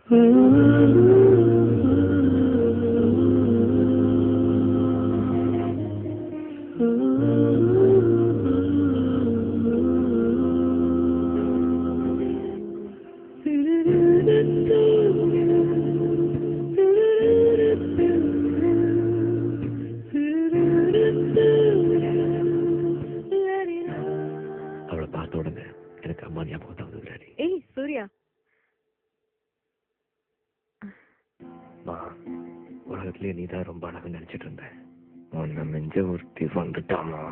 அவளை பார்த்த உடனே எனக்கு அம்மா ஞாபகம் தான் வந்தது. ஏய் சூர்யா, உலகத்திலேயே நீதான் ரொம்ப அழகு நினைச்சிட்டு இருந்தேன். உன்னை மெஞ்ச ஒருத்தி வந்துட்டாமா.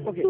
Okay.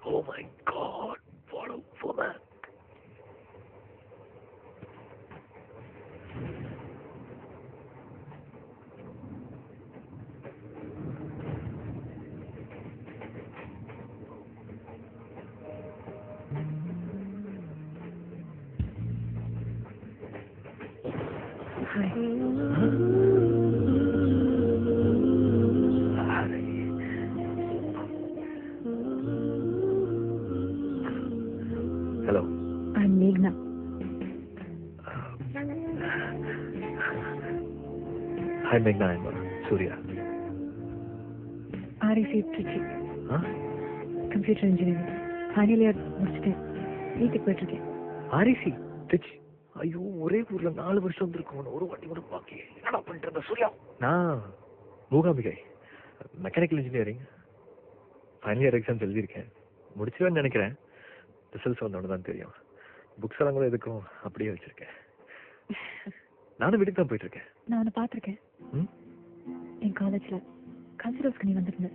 Oh my God, what a woman. Hi. Hello. I'm Meghna. Hi Meghna, I'm Surya. REC Trichy. Huh? Computer engineering. Final year முடிச்சிட்டேன். வீட்டுக்கு போயிட்டு இருக்கேன். REC Trichy. ஐயோ, ஒரே ஊர்ல 4 வருஷம் இருக்கும். ஒரு வாட்டி கூட பாக்கி. என்னடா பண்ணிட்டு இருந்த சூர்யா? நான் Mookambigai. Mechanical engineering. Final year exams எழுதியிருக்கேன். முடிச்சிருவேன்னு நினைக்கிறேன். ரிசல்ட்ஸ் வந்தோன்னு தான் தெரியும். புக்ஸ் எல்லாம் கூட எதுக்கும் அப்படியே வச்சிருக்கேன். நானும் வீட்டுக்கு தான் போயிட்டு இருக்கேன். நான் உன்னை பார்த்துருக்கேன். என் காலேஜ்ல கல்ச்சரல்ஸ்க்கு நீ வந்திருந்த.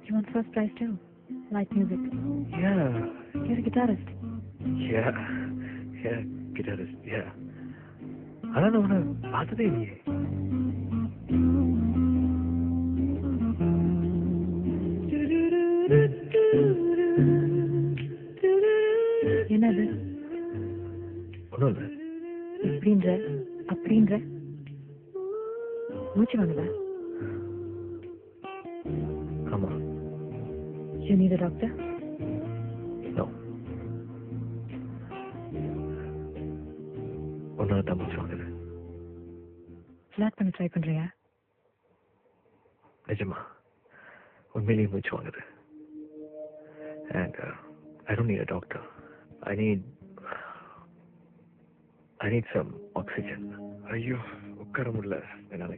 You won first prize too. Light music. Yeah. You're a guitarist. Yeah. Guitarist. Yeah. ஆனா நான் உன்னை பார்த்ததே இல்லையே. என்னது? ஒன்றும் இல்லை. அப்படின்ற மூச்சு வாங்குதா? ஆமா. You need a doctor? No. ஒன்னால தான் மூச்சு வாங்குது. ஃபிளாட் பண்ண ட்ரை பண்றியா? நிஜமா உண்மையிலேயே மூச்சு வாங்குது. And I don't need a doctor. I need some oxygen. ஐயோ, உட்கார முடியல என்னால.